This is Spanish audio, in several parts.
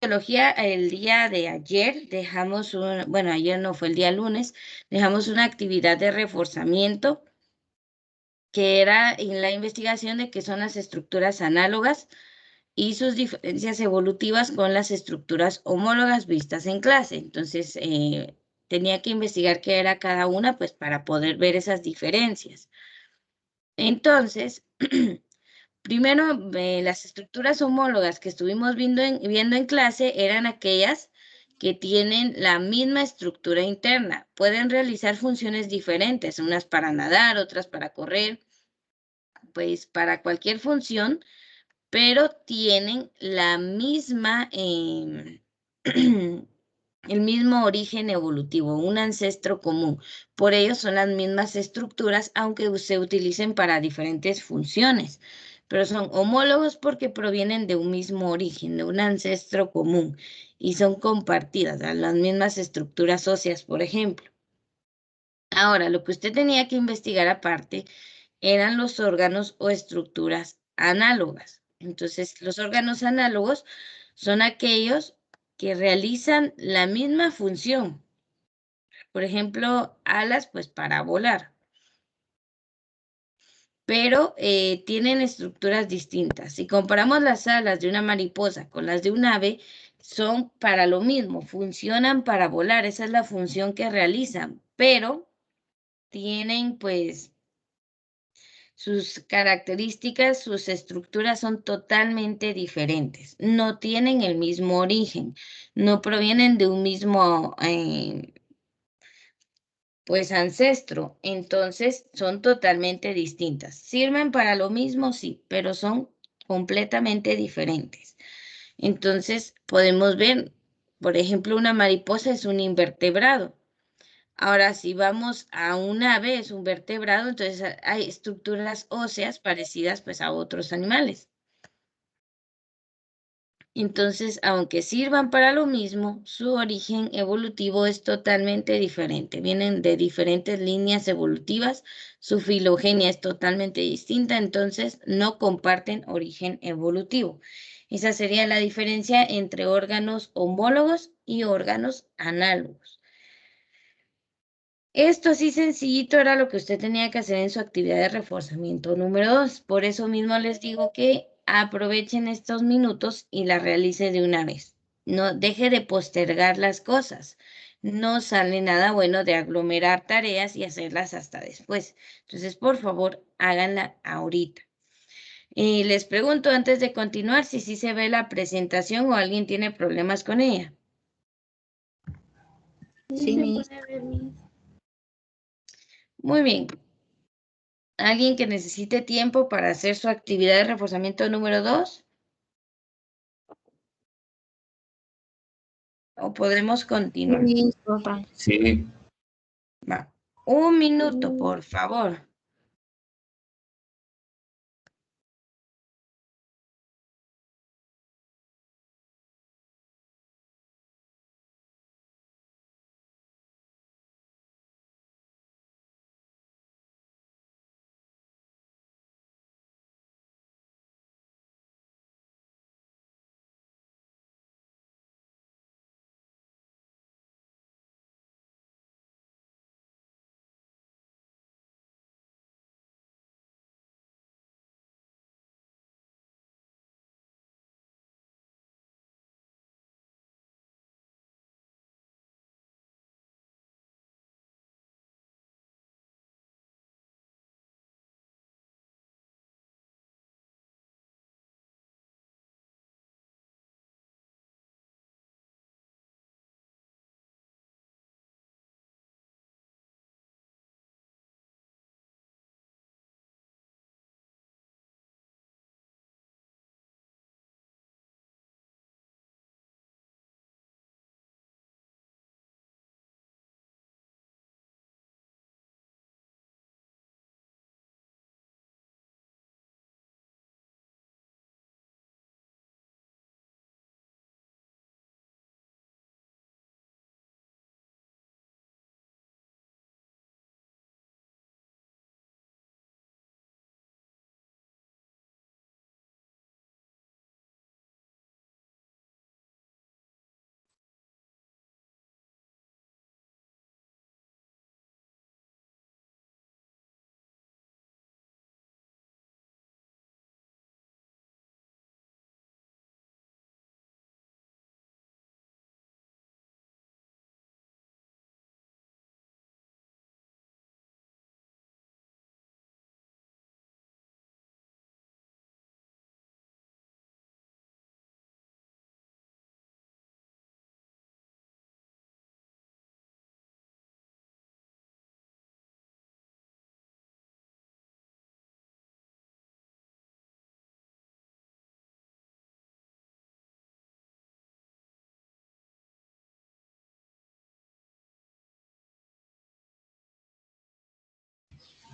biología, el día de ayer dejamos bueno, ayer no fue el día lunes, dejamos una actividad de reforzamiento que era en la investigación de qué son las estructuras análogas y sus diferencias evolutivas con las estructuras homólogas vistas en clase. Entonces, tenía que investigar qué era cada una, pues para poder ver esas diferencias. Entonces, primero, las estructuras homólogas que estuvimos viendo en clase eran aquellas que tienen la misma estructura interna. Pueden realizar funciones diferentes, unas para nadar, otras para correr, pues para cualquier función, pero tienen la misma, el mismo origen evolutivo, un ancestro común. Por ello son las mismas estructuras, aunque se utilicen para diferentes funciones, pero son homólogos porque provienen de un mismo origen, de un ancestro común, y son compartidas, las mismas estructuras óseas, por ejemplo. Ahora, lo que usted tenía que investigar aparte eran los órganos o estructuras análogas. Entonces, los órganos análogos son aquellos que realizan la misma función. Por ejemplo, alas, pues para volar, pero tienen estructuras distintas. Si comparamos las alas de una mariposa con las de un ave, son para lo mismo, funcionan para volar, esa es la función que realizan, pero tienen pues sus características, sus estructuras son totalmente diferentes, no tienen el mismo origen, no provienen de un mismo pues ancestro, entonces son totalmente distintas. ¿Sirven para lo mismo? Sí, pero son completamente diferentes. Entonces podemos ver, por ejemplo, una mariposa es un invertebrado. Ahora, si vamos a un ave, es un vertebrado, entonces hay estructuras óseas parecidas pues a otros animales. Entonces, aunque sirvan para lo mismo, su origen evolutivo es totalmente diferente. Vienen de diferentes líneas evolutivas, su filogenia es totalmente distinta, entonces no comparten origen evolutivo. Esa sería la diferencia entre órganos homólogos y órganos análogos. Esto así sencillito era lo que usted tenía que hacer en su actividad de reforzamiento número 2. Por eso mismo les digo que aprovechen estos minutos y la realice de una vez. No deje de postergar las cosas. No sale nada bueno de aglomerar tareas y hacerlas hasta después. Entonces, por favor, háganla ahorita. Y les pregunto antes de continuar si sí se ve la presentación o alguien tiene problemas con ella. Sí, Miss. Muy bien. ¿Alguien que necesite tiempo para hacer su actividad de reforzamiento número 2? ¿O podemos continuar? Miss, porfa. Sí. Va. Un minuto, por favor.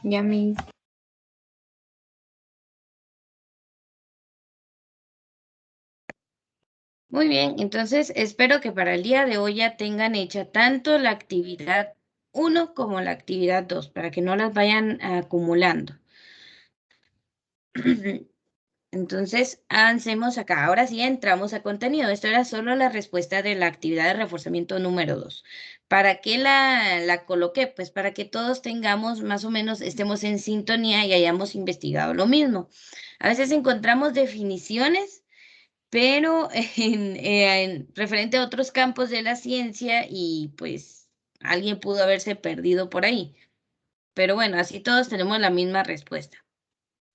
Ya me... Muy bien, entonces espero que para el día de hoy ya tengan hecha tanto la actividad 1 como la actividad 2 para que no las vayan acumulando. Entonces, avancemos acá. Ahora sí entramos a contenido. Esto era solo la respuesta de la actividad de reforzamiento número 2. ¿Para qué la coloqué? Pues para que todos tengamos más o menos, estemos en sintonía y hayamos investigado lo mismo. A veces encontramos definiciones, pero en referente a otros campos de la ciencia y pues alguien pudo haberse perdido por ahí. Pero bueno, así todos tenemos la misma respuesta.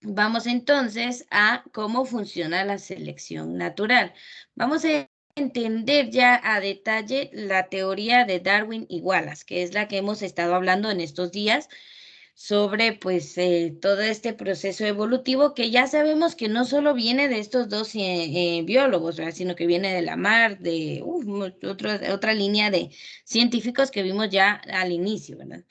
Vamos entonces a cómo funciona la selección natural. Vamos a entender ya a detalle la teoría de Darwin y Wallace, que es la que hemos estado hablando en estos días sobre pues todo este proceso evolutivo que ya sabemos que no solo viene de estos dos biólogos, ¿verdad? Sino que viene de Lamarck, de otra línea de científicos que vimos ya al inicio, ¿verdad?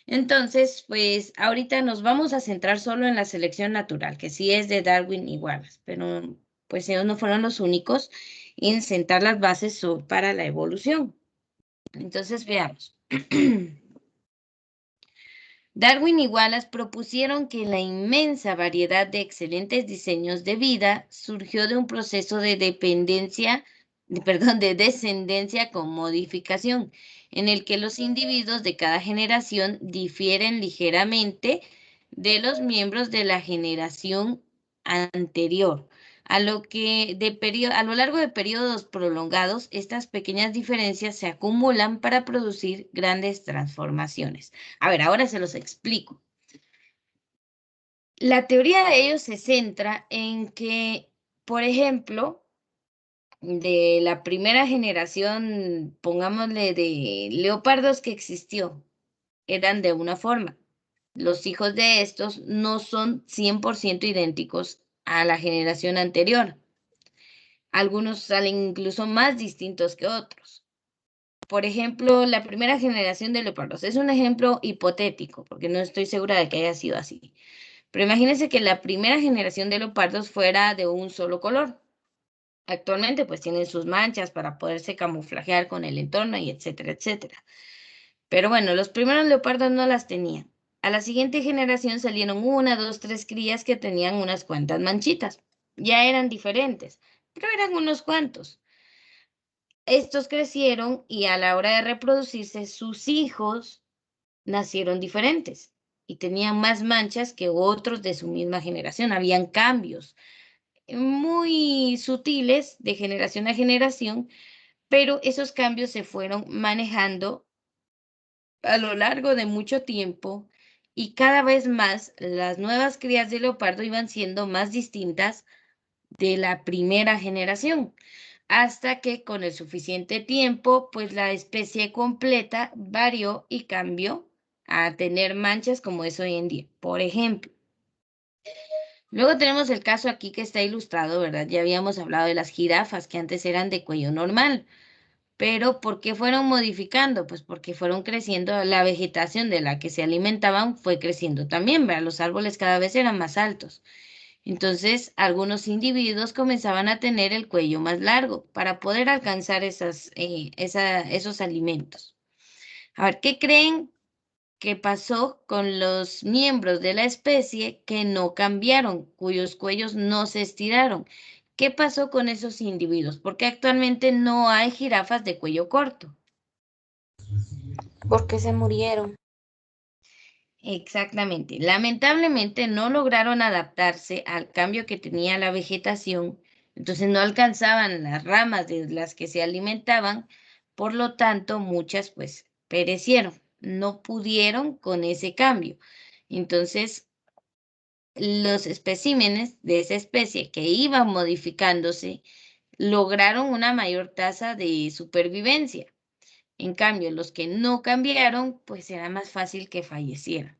Entonces, pues ahorita nos vamos a centrar solo en la selección natural, que sí es de Darwin y Wallace, pero pues ellos no fueron los únicos en sentar las bases para la evolución. Entonces, veamos. Darwin y Wallace propusieron que la inmensa variedad de excelentes diseños de vida surgió de un proceso de de descendencia con modificación, en el que los individuos de cada generación difieren ligeramente de los miembros de la generación anterior. A lo largo de periodos prolongados, estas pequeñas diferencias se acumulan para producir grandes transformaciones. A ver, ahora se los explico. La teoría de ellos se centra en que, por ejemplo, de la primera generación, pongámosle de leopardos que existió, eran de una forma. Los hijos de estos no son 100% idénticos a la generación anterior. Algunos salen incluso más distintos que otros. Por ejemplo, la primera generación de leopardos. Es un ejemplo hipotético, porque no estoy segura de que haya sido así. Pero imagínense que la primera generación de leopardos fuera de un solo color. Actualmente, pues tienen sus manchas para poderse camuflajear con el entorno y etcétera, etcétera. Pero bueno, los primeros leopardos no las tenían. A la siguiente generación salieron una, dos, tres crías que tenían unas cuantas manchitas. Ya eran diferentes, pero eran unos cuantos. Estos crecieron y a la hora de reproducirse, sus hijos nacieron diferentes y tenían más manchas que otros de su misma generación. Habían cambios muy sutiles de generación a generación, pero esos cambios se fueron manejando a lo largo de mucho tiempo y cada vez más las nuevas crías de leopardo iban siendo más distintas de la primera generación, hasta que con el suficiente tiempo, pues la especie completa varió y cambió a tener manchas como es hoy en día. Por ejemplo, luego tenemos el caso aquí que está ilustrado, ¿verdad? Ya habíamos hablado de las jirafas que antes eran de cuello normal, pero ¿por qué fueron modificando? Pues porque fueron creciendo, la vegetación de la que se alimentaban fue creciendo también, ¿verdad? Los árboles cada vez eran más altos. Entonces, algunos individuos comenzaban a tener el cuello más largo para poder alcanzar esos alimentos. A ver, ¿qué creen que pasó con los miembros de la especie que no cambiaron, cuyos cuellos no se estiraron? ¿Qué pasó con esos individuos? Porque actualmente no hay jirafas de cuello corto. Porque se murieron. Exactamente. Lamentablemente no lograron adaptarse al cambio que tenía la vegetación, entonces no alcanzaban las ramas de las que se alimentaban, por lo tanto muchas pues perecieron, no pudieron con ese cambio. Entonces los especímenes de esa especie que iban modificándose lograron una mayor tasa de supervivencia. En cambio, los que no cambiaron, pues era más fácil que fallecieran.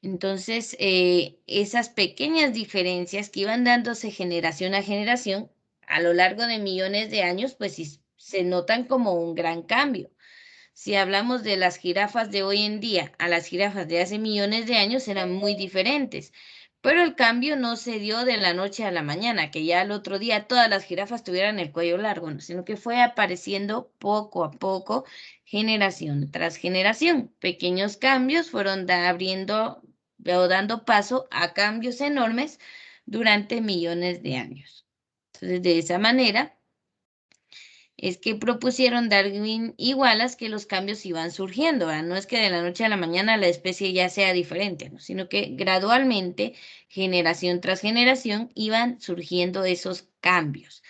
Entonces, esas pequeñas diferencias que iban dándose generación a generación a lo largo de millones de años, pues sí, se notan como un gran cambio. si hablamos de las jirafas de hoy en día a las jirafas de hace millones de años, eran muy diferentes. Pero el cambio no se dio de la noche a la mañana, que ya al otro día todas las jirafas tuvieran el cuello largo, ¿no? Sino que fue apareciendo poco a poco, generación tras generación. Pequeños cambios fueron abriendo o dando paso a cambios enormes durante millones de años. Entonces, de esa manera es que propusieron Darwin y Wallace que los cambios iban surgiendo, ¿verdad? No es que de la noche a la mañana la especie ya sea diferente, ¿no? Sino que gradualmente, generación tras generación, iban surgiendo esos cambios.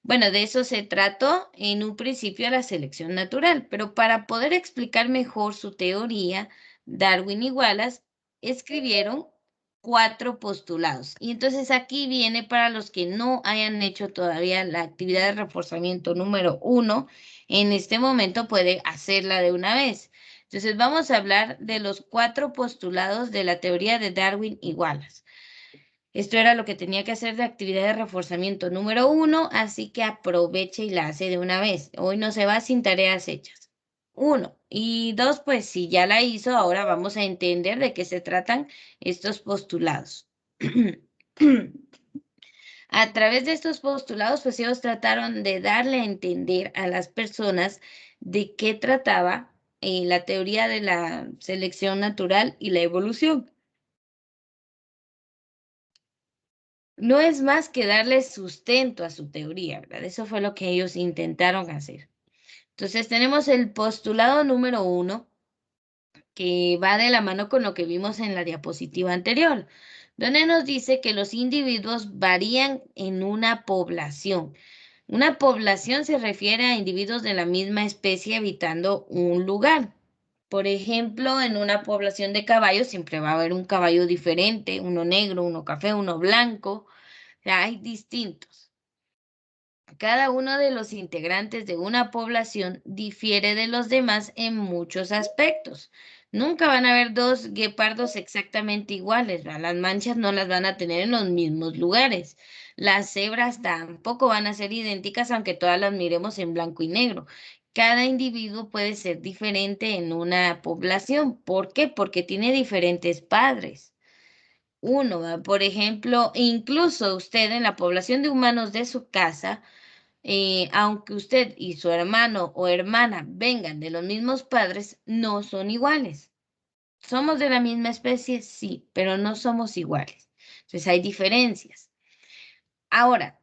Bueno, de eso se trató en un principio la selección natural, pero para poder explicar mejor su teoría, Darwin y Wallace escribieron 4 postulados. Y entonces aquí viene para los que no hayan hecho todavía la actividad de reforzamiento número 1, en este momento puede hacerla de una vez. Entonces vamos a hablar de los 4 postulados de la teoría de Darwin y Wallace. Esto era lo que tenía que hacer de actividad de reforzamiento número 1, así que aproveche y la hace de una vez. Hoy no se va sin tareas hechas. 1. Y 2, pues si ya la hizo, ahora vamos a entender de qué se tratan estos postulados. A través de estos postulados, pues ellos trataron de darle a entender a las personas de qué trataba la teoría de la selección natural y la evolución. No es más que darle sustento a su teoría, ¿verdad? Eso fue lo que ellos intentaron hacer. Entonces tenemos el postulado número 1, que va de la mano con lo que vimos en la diapositiva anterior, donde nos dice que los individuos varían en una población. Una población se refiere a individuos de la misma especie habitando un lugar. Por ejemplo, en una población de caballos siempre va a haber un caballo diferente, uno negro, uno café, uno blanco. O sea, hay distintos. Cada uno de los integrantes de una población difiere de los demás en muchos aspectos. Nunca van a haber 2 guepardos exactamente iguales, ¿verdad? Las manchas no las van a tener en los mismos lugares. Las cebras tampoco van a ser idénticas, aunque todas las miremos en blanco y negro. Cada individuo puede ser diferente en una población. ¿Por qué? Porque tiene diferentes padres. Uno, por ejemplo, incluso usted en la población de humanos de su casa, aunque usted y su hermano o hermana vengan de los mismos padres, no son iguales. ¿Somos de la misma especie? Sí, pero no somos iguales. Entonces hay diferencias. Ahora,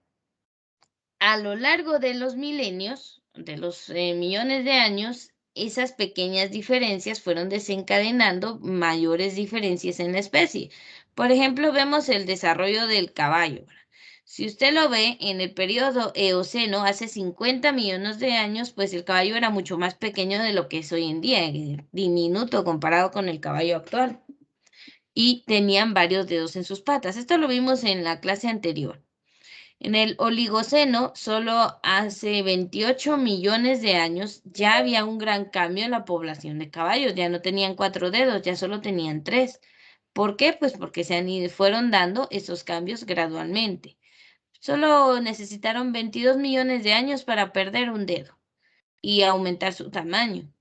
a lo largo de los milenios, de los millones de años, esas pequeñas diferencias fueron desencadenando mayores diferencias en la especie. Por ejemplo, vemos el desarrollo del caballo. Si usted lo ve en el periodo Eoceno, hace 50 millones de años, pues el caballo era mucho más pequeño de lo que es hoy en día, diminuto comparado con el caballo actual. Y tenían varios dedos en sus patas. Esto lo vimos en la clase anterior. En el Oligoceno, solo hace 28 millones de años, ya había un gran cambio en la población de caballos. Ya no tenían 4 dedos, ya solo tenían 3. ¿Por qué? Pues porque fueron dando esos cambios gradualmente. Solo necesitaron 22 millones de años para perder un dedo y aumentar su tamaño.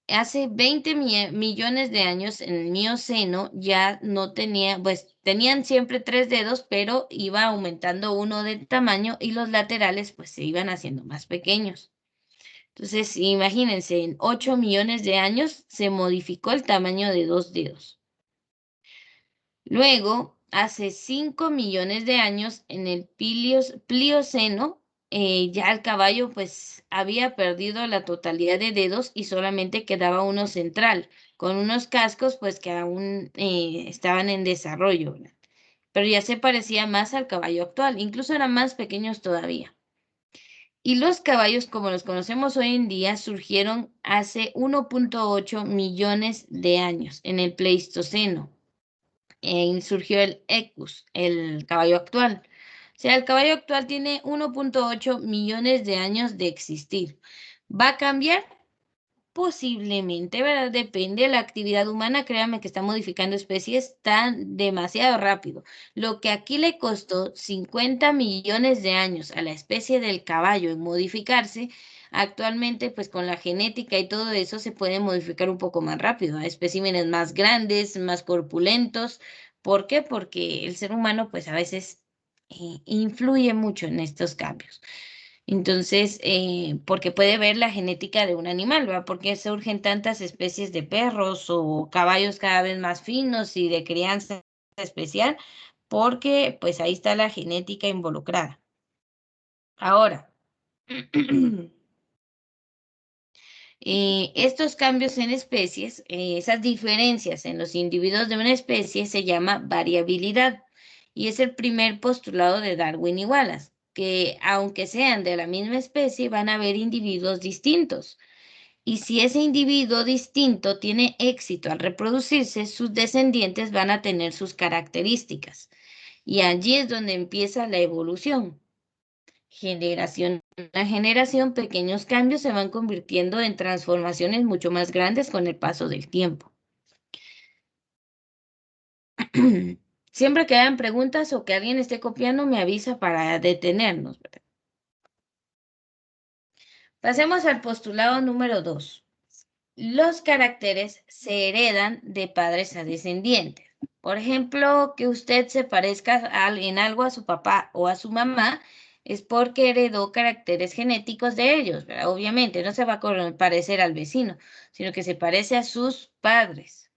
Hace 20 millones de años en el Mioceno ya no tenía, pues tenían siempre 3 dedos, pero iba aumentando uno de tamaño y los laterales pues se iban haciendo más pequeños. Entonces, imagínense, en 8 millones de años se modificó el tamaño de 2 dedos. Luego, hace 5 millones de años, en el Plioceno, ya el caballo pues había perdido la totalidad de dedos y solamente quedaba uno central, con unos cascos pues que aún estaban en desarrollo, ¿verdad? Pero ya se parecía más al caballo actual, incluso eran más pequeños todavía. Y los caballos como los conocemos hoy en día surgieron hace 1.8 millones de años, en el Pleistoceno. Surgió el Equus, el caballo actual. O sea, el caballo actual tiene 1.8 millones de años de existir. ¿Va a cambiar? Posiblemente, ¿verdad? Depende de la actividad humana. Créanme que está modificando especies tan demasiado rápido. Lo que aquí le costó 50 millones de años a la especie del caballo en modificarse, Actualmente, pues con la genética y todo eso se puede modificar un poco más rápido, a especímenes más grandes, más corpulentos. ¿Por qué? Porque el ser humano, pues a veces influye mucho en estos cambios. Entonces, porque puede ver la genética de un animal, ¿va? ¿Por qué surgen tantas especies de perros o caballos cada vez más finos y de crianza especial? Porque pues ahí está la genética involucrada. Ahora, estos cambios en especies, esas diferencias en los individuos de una especie se llama variabilidad y es el primer postulado de Darwin y Wallace, que aunque sean de la misma especie, van a haber individuos distintos. Y si ese individuo distinto tiene éxito al reproducirse, sus descendientes van a tener sus características. Y allí es donde empieza la evolución. Generación a generación, pequeños cambios se van convirtiendo en transformaciones mucho más grandes con el paso del tiempo. Siempre que hayan preguntas o que alguien esté copiando, me avisa para detenernos, ¿verdad? Pasemos al postulado número 2. Los caracteres se heredan de padres a descendientes. Por ejemplo, que usted se parezca en algo a su papá o a su mamá es porque heredó caracteres genéticos de ellos, ¿verdad? Obviamente, no se va a parecer al vecino, sino que se parece a sus padres,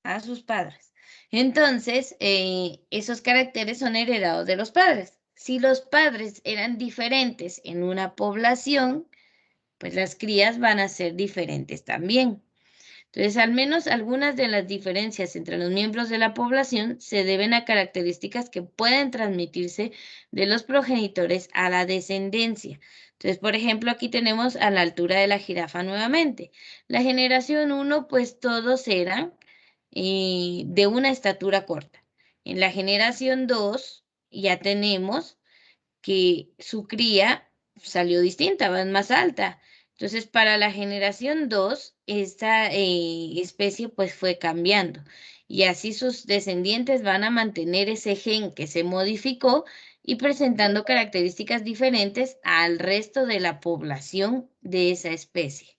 a sus padres. Entonces, esos caracteres son heredados de los padres. Si los padres eran diferentes en una población, pues las crías van a ser diferentes también. Entonces, al menos algunas de las diferencias entre los miembros de la población se deben a características que pueden transmitirse de los progenitores a la descendencia. Entonces, por ejemplo, aquí tenemos a la altura de la jirafa nuevamente. La generación uno, pues todos eran de una estatura corta. En la generación 2 ya tenemos que su cría salió distinta, más alta. Entonces, para la generación 2 esta especie pues fue cambiando y así sus descendientes van a mantener ese gen que se modificó y presentando características diferentes al resto de la población de esa especie.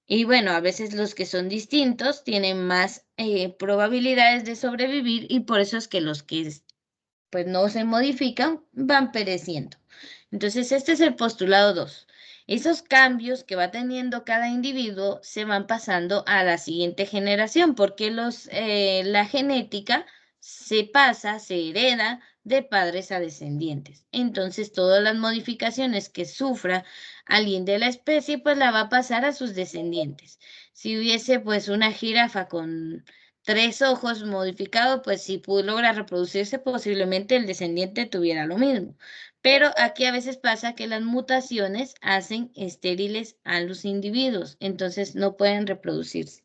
Y bueno, a veces los que son distintos tienen más probabilidades de sobrevivir y por eso es que los que pues no se modifican, van pereciendo. Entonces, este es el postulado 2. Esos cambios que va teniendo cada individuo se van pasando a la siguiente generación, porque la genética se pasa, se hereda de padres a descendientes. Entonces, todas las modificaciones que sufra alguien de la especie, pues la va a pasar a sus descendientes. Si hubiese pues una jirafa con 3 ojos modificados, pues si logra reproducirse, posiblemente el descendiente tuviera lo mismo. Pero aquí a veces pasa que las mutaciones hacen estériles a los individuos, entonces no pueden reproducirse.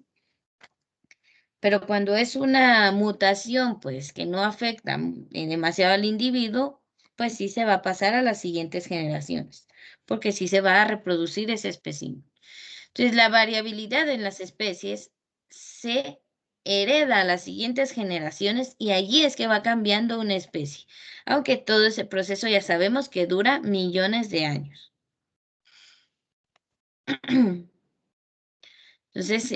Pero cuando es una mutación, pues que no afecta demasiado al individuo, pues sí se va a pasar a las siguientes generaciones, porque sí se va a reproducir ese espécimen. Entonces, la variabilidad en las especies se hereda a las siguientes generaciones y allí es que va cambiando una especie, aunque todo ese proceso ya sabemos que dura millones de años. Entonces,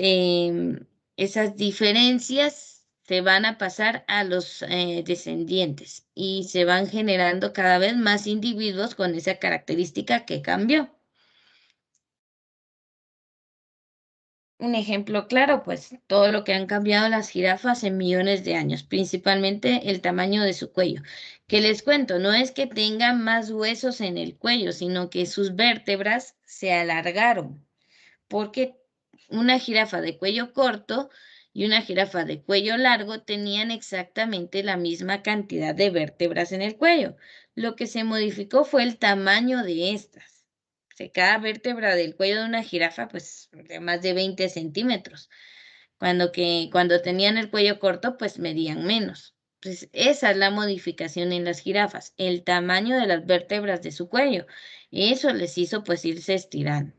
esas diferencias se van a pasar a los descendientes y se van generando cada vez más individuos con esa característica que cambió. Un ejemplo claro, pues todo lo que han cambiado las jirafas en millones de años, principalmente el tamaño de su cuello. Que les cuento, no es que tengan más huesos en el cuello, sino que sus vértebras se alargaron, porque una jirafa de cuello corto y una jirafa de cuello largo tenían exactamente la misma cantidad de vértebras en el cuello. Lo que se modificó fue el tamaño de estas. Cada vértebra del cuello de una jirafa, pues de más de 20 centímetros, cuando tenían el cuello corto, pues medían menos. Entonces, esa es la modificación en las jirafas, el tamaño de las vértebras de su cuello. Eso les hizo pues irse estirando.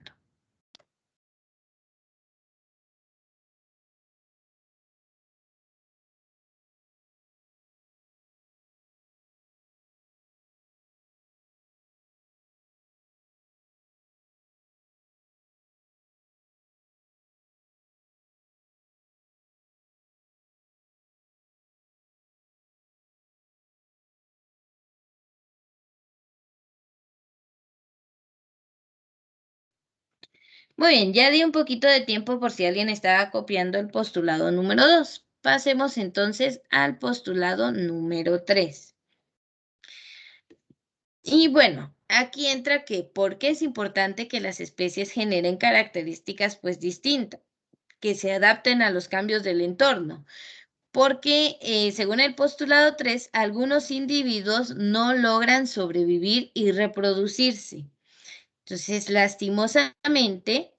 Muy bien, ya di un poquito de tiempo por si alguien estaba copiando el postulado número 2. Pasemos entonces al postulado número 3. Y bueno, aquí entra que por qué es importante que las especies generen características pues distintas, que se adapten a los cambios del entorno. Porque según el postulado 3, algunos individuos no logran sobrevivir y reproducirse. Entonces, lastimosamente,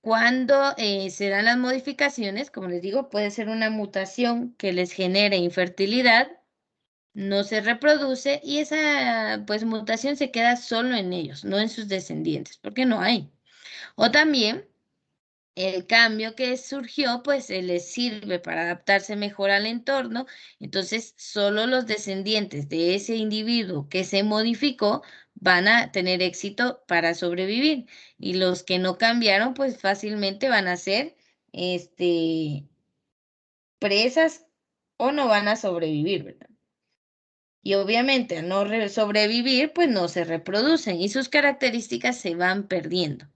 cuando se dan las modificaciones, como les digo, puede ser una mutación que les genere infertilidad, no se reproduce y esa pues mutación se queda solo en ellos, no en sus descendientes, porque no hay. O también el cambio que surgió, pues se les sirve para adaptarse mejor al entorno, entonces solo los descendientes de ese individuo que se modificó van a tener éxito para sobrevivir y los que no cambiaron, pues fácilmente van a ser este, presas o no van a sobrevivir, ¿verdad? Y obviamente al no sobrevivir, pues no se reproducen y sus características se van perdiendo.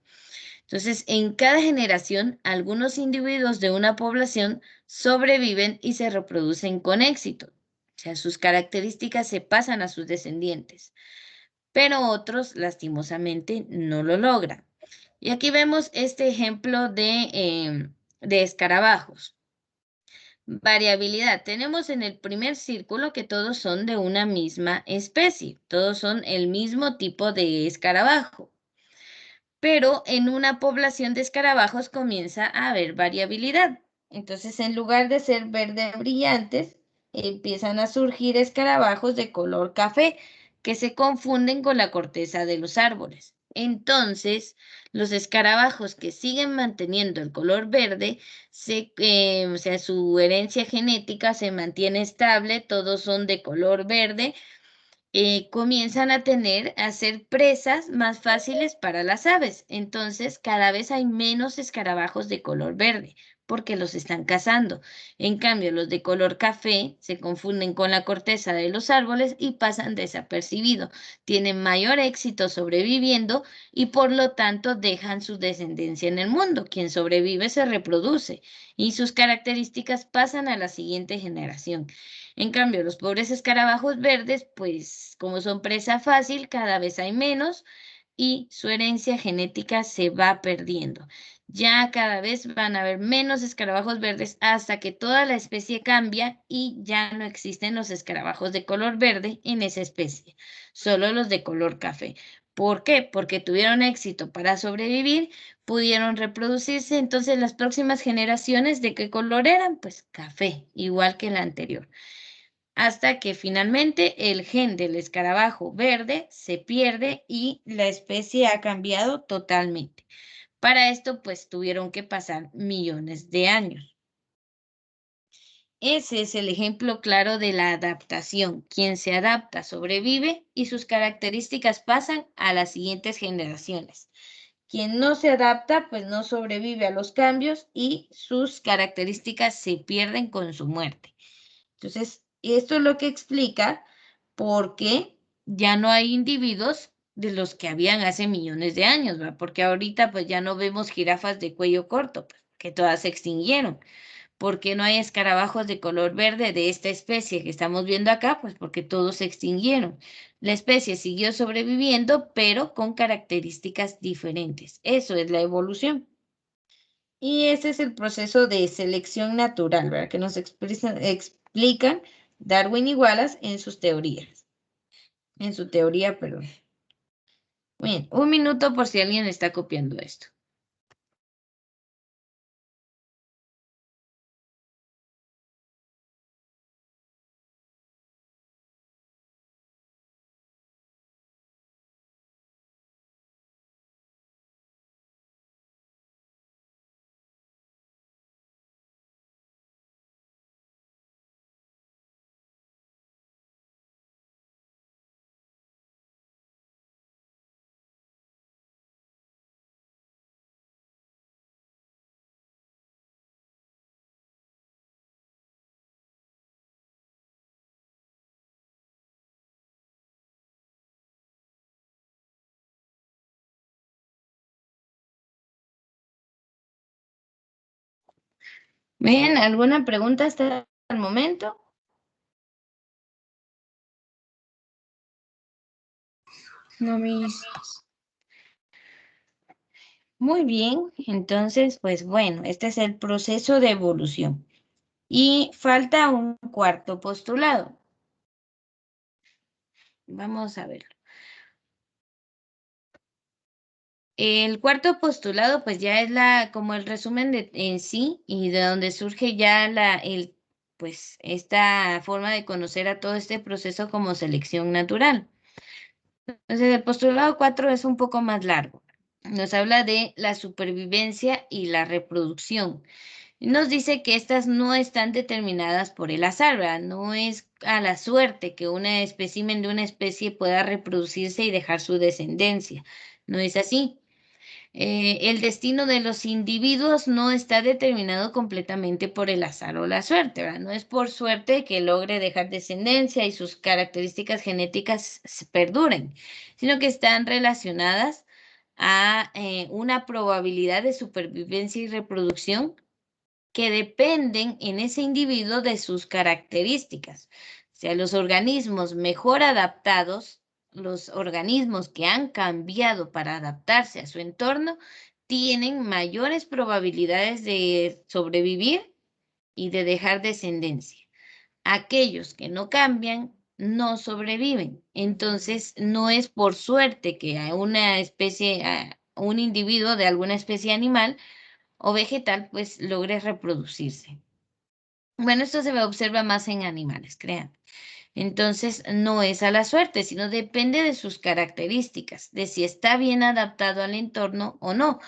Entonces, en cada generación, algunos individuos de una población sobreviven y se reproducen con éxito. O sea, sus características se pasan a sus descendientes, pero otros, lastimosamente, no lo logran. Y aquí vemos este ejemplo de escarabajos. Variabilidad. Tenemos en el primer círculo que todos son de una misma especie, todos son el mismo tipo de escarabajo. Pero en una población de escarabajos comienza a haber variabilidad. Entonces, en lugar de ser verdes brillantes, empiezan a surgir escarabajos de color café que se confunden con la corteza de los árboles. Entonces, los escarabajos que siguen manteniendo el color verde, o sea, su herencia genética se mantiene estable, todos son de color verde, comienzan a ser presas más fáciles para las aves. Entonces, cada vez hay menos escarabajos de color verde porque los están cazando. En cambio, los de color café se confunden con la corteza de los árboles y pasan desapercibidos. Tienen mayor éxito sobreviviendo y por lo tanto dejan su descendencia en el mundo. Quien sobrevive se reproduce y sus características pasan a la siguiente generación. En cambio, los pobres escarabajos verdes, pues como son presa fácil, cada vez hay menos y su herencia genética se va perdiendo. Ya cada vez van a haber menos escarabajos verdes hasta que toda la especie cambia y ya no existen los escarabajos de color verde en esa especie, solo los de color café. ¿Por qué? Porque tuvieron éxito para sobrevivir, pudieron reproducirse, entonces las próximas generaciones, ¿de qué color eran? Pues café, igual que la anterior hasta que finalmente el gen del escarabajo verde se pierde y la especie ha cambiado totalmente. Para esto, pues tuvieron que pasar millones de años. Ese es el ejemplo claro de la adaptación. Quien se adapta sobrevive y sus características pasan a las siguientes generaciones. Quien no se adapta, pues no sobrevive a los cambios y sus características se pierden con su muerte. Entonces, esto es lo que explica por qué ya no hay individuos de los que habían hace millones de años, ¿verdad? Porque ahorita pues ya no vemos jirafas de cuello corto, pues, que todas se extinguieron. ¿Por qué no hay escarabajos de color verde de esta especie que estamos viendo acá? Pues porque todos se extinguieron. La especie siguió sobreviviendo, pero con características diferentes. Eso es la evolución. Y ese es el proceso de selección natural, ¿verdad? Que nos explican Darwin y Wallace en sus teorías. En su teoría, perdón. Bien, un minuto por si alguien está copiando esto. Bien, ¿alguna pregunta hasta el momento? No, mis. Muy bien, entonces, pues bueno, este es el proceso de evolución. Y falta un cuarto postulado. Vamos a ver. El cuarto postulado, pues ya es como el resumen en sí y de donde surge ya pues esta forma de conocer a todo este proceso como selección natural. Entonces, el postulado 4 es un poco más largo. Nos habla de la supervivencia y la reproducción. Nos dice que estas no están determinadas por el azar, ¿verdad? No es a la suerte que un espécimen de una especie pueda reproducirse y dejar su descendencia. No es así. El destino de los individuos no está determinado completamente por el azar o la suerte, ¿verdad? No es por suerte que logre dejar descendencia y sus características genéticas perduren, sino que están relacionadas a una probabilidad de supervivencia y reproducción que dependen en ese individuo de sus características. O sea, los organismos mejor adaptados, los organismos que han cambiado para adaptarse a su entorno, tienen mayores probabilidades de sobrevivir y de dejar descendencia. Aquellos que no cambian no sobreviven. Entonces, no es por suerte que a una especie, a un individuo de alguna especie animal o vegetal, pues logre reproducirse. Bueno, esto se observa más en animales, crean. Entonces, no es a la suerte, sino depende de sus características, de si está bien adaptado al entorno o no.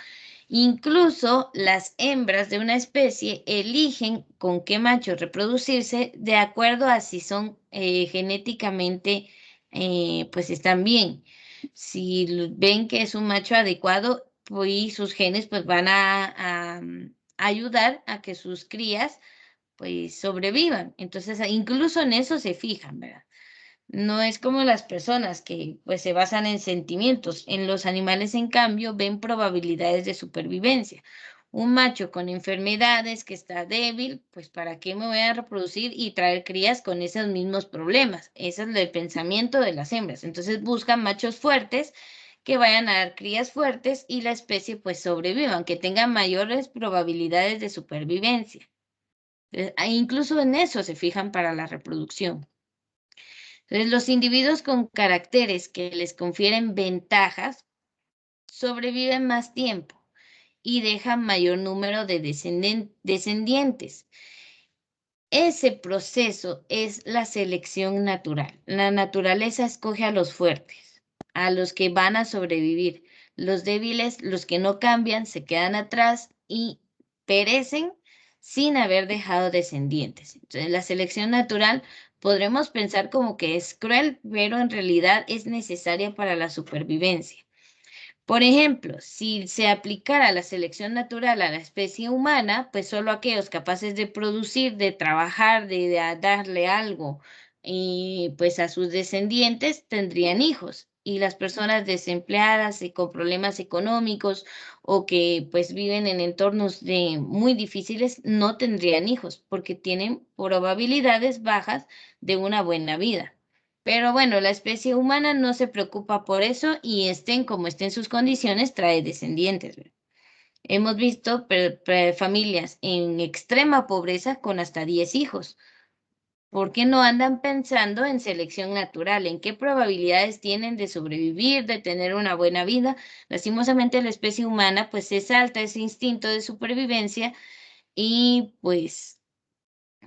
Incluso las hembras de una especie eligen con qué macho reproducirse de acuerdo a si son genéticamente, pues están bien. Si ven que es un macho adecuado, pues sus genes pues van a ayudar a que sus crías pues sobrevivan. Entonces, incluso en eso se fijan, ¿verdad? No es como las personas que pues se basan en sentimientos. En los animales, en cambio, ven probabilidades de supervivencia. Un macho con enfermedades que está débil, pues ¿para qué me voy a reproducir y traer crías con esos mismos problemas? Ese es el pensamiento de las hembras. Entonces buscan machos fuertes que vayan a dar crías fuertes y la especie pues sobrevivan, que tengan mayores probabilidades de supervivencia. Incluso en eso se fijan para la reproducción. Entonces, los individuos con caracteres que les confieren ventajas sobreviven más tiempo y dejan mayor número de descendientes. Ese proceso es la selección natural. La naturaleza escoge a los fuertes, a los que van a sobrevivir. Los débiles, los que no cambian, se quedan atrás y perecen sin haber dejado descendientes. Entonces, la selección natural podremos pensar como que es cruel, pero en realidad es necesaria para la supervivencia. Por ejemplo, si se aplicara la selección natural a la especie humana, pues solo aquellos capaces de producir, de trabajar, de darle algo, y pues a sus descendientes tendrían hijos. Y las personas desempleadas y con problemas económicos o que pues viven en entornos muy difíciles no tendrían hijos porque tienen probabilidades bajas de una buena vida. Pero bueno, la especie humana no se preocupa por eso y estén como estén sus condiciones, trae descendientes, ¿verdad? Hemos visto familias en extrema pobreza con hasta 10 hijos. ¿Por qué no andan pensando en selección natural? ¿En qué probabilidades tienen de sobrevivir, de tener una buena vida? Lastimosamente la especie humana pues se salta ese instinto de supervivencia y pues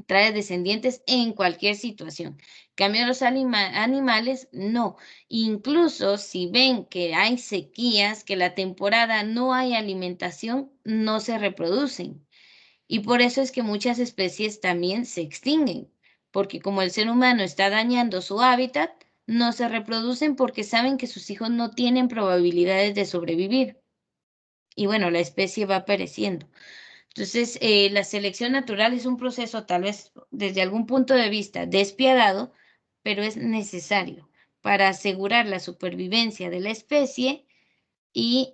trae descendientes en cualquier situación. En cambio, los animales no. Incluso si ven que hay sequías, que la temporada no hay alimentación, no se reproducen. Y por eso es que muchas especies también se extinguen, porque como el ser humano está dañando su hábitat, no se reproducen porque saben que sus hijos no tienen probabilidades de sobrevivir. Y bueno, la especie va pereciendo. Entonces, la selección natural es un proceso tal vez desde algún punto de vista despiadado, pero es necesario para asegurar la supervivencia de la especie y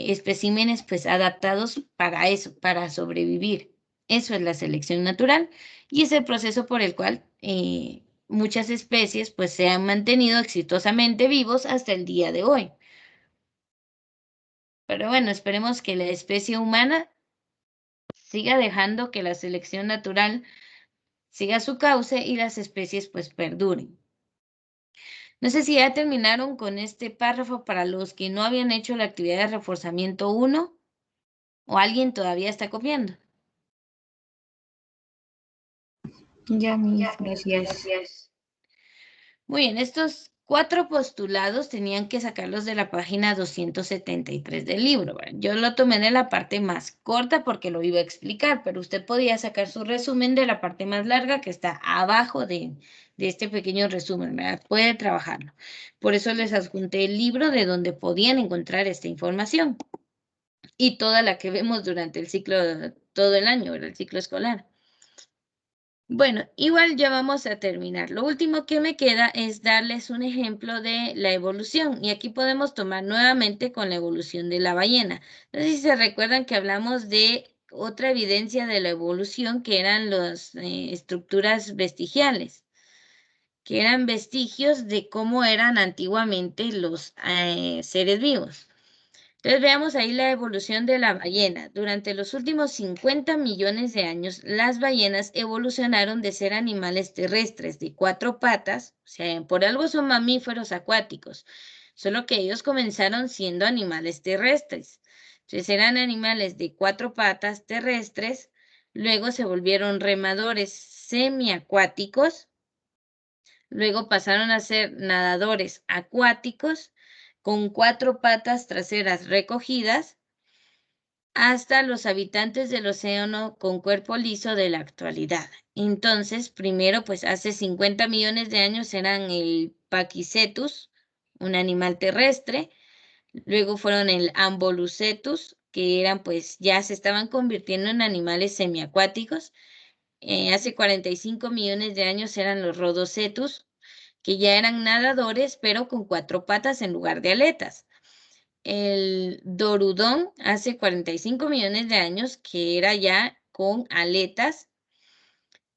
especímenes pues adaptados para eso, para sobrevivir. Eso es la selección natural y es el proceso por el cual muchas especies pues se han mantenido exitosamente vivos hasta el día de hoy. Pero bueno, esperemos que la especie humana siga dejando que la selección natural siga su cauce y las especies pues perduren. No sé si ya terminaron con este párrafo para los que no habían hecho la actividad de reforzamiento 1 o alguien todavía está copiando. Ya, Miss, gracias. Muy bien, estos 4 postulados tenían que sacarlos de la página 273 del libro, ¿verdad? Yo lo tomé de la parte más corta porque lo iba a explicar, pero usted podía sacar su resumen de la parte más larga que está abajo de este pequeño resumen, ¿verdad? Puede trabajarlo. Por eso les adjunté el libro de donde podían encontrar esta información y toda la que vemos durante el ciclo, todo el año, ¿verdad? El ciclo escolar. Bueno, igual ya vamos a terminar. Lo último que me queda es darles un ejemplo de la evolución. Y aquí podemos tomar nuevamente con la evolución de la ballena. No sé si se recuerdan que hablamos de otra evidencia de la evolución que eran las estructuras vestigiales, que eran vestigios de cómo eran antiguamente los seres vivos. Entonces veamos ahí la evolución de la ballena. Durante los últimos 50 millones de años, las ballenas evolucionaron de ser animales terrestres de 4 patas, o sea, por algo son mamíferos acuáticos, solo que ellos comenzaron siendo animales terrestres. Entonces eran animales de 4 patas terrestres, luego se volvieron remadores semiacuáticos, luego pasaron a ser nadadores acuáticos con 4 patas traseras recogidas, hasta los habitantes del océano con cuerpo liso de la actualidad. Entonces, primero, pues hace 50 millones de años eran el Pakicetus, un animal terrestre, luego fueron el Amvolucetus, que eran pues ya se estaban convirtiendo en animales semiacuáticos. Hace 45 millones de años eran los Rhodocetus, que ya eran nadadores, pero con 4 patas en lugar de aletas. El Dorudón hace 45 millones de años, que era ya con aletas.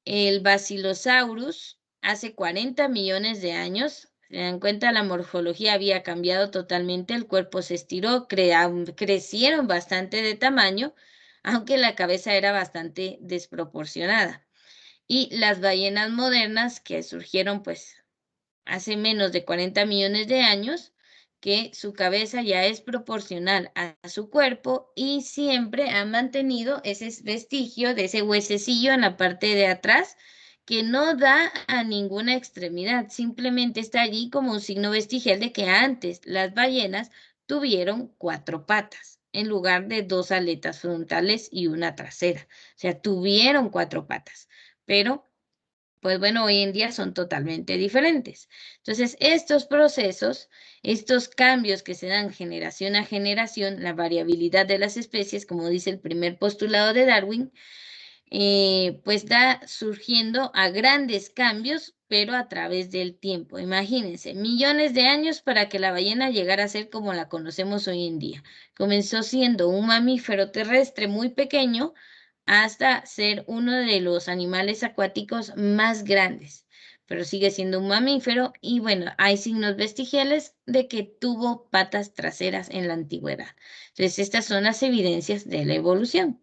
El Basilosaurus hace 40 millones de años. Se dan cuenta, la morfología había cambiado totalmente, el cuerpo se estiró, crecieron bastante de tamaño, aunque la cabeza era bastante desproporcionada. Y las ballenas modernas que surgieron pues hace menos de 40 millones de años, que su cabeza ya es proporcional a su cuerpo y siempre ha mantenido ese vestigio de ese huesecillo en la parte de atrás que no da a ninguna extremidad, simplemente está allí como un signo vestigial de que antes las ballenas tuvieron 4 patas en lugar de 2 aletas frontales y una trasera. O sea, tuvieron 4 patas, pero pues bueno, hoy en día son totalmente diferentes. Entonces, estos procesos, estos cambios que se dan generación a generación, la variabilidad de las especies, como dice el primer postulado de Darwin, pues da surgiendo a grandes cambios, pero a través del tiempo. Imagínense, millones de años para que la ballena llegara a ser como la conocemos hoy en día. Comenzó siendo un mamífero terrestre muy pequeño, hasta ser uno de los animales acuáticos más grandes, pero sigue siendo un mamífero y bueno, hay signos vestigiales de que tuvo patas traseras en la antigüedad. Entonces, estas son las evidencias de la evolución.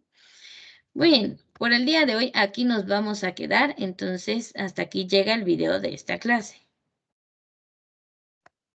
Muy bien, por el día de hoy aquí nos vamos a quedar, entonces hasta aquí llega el video de esta clase.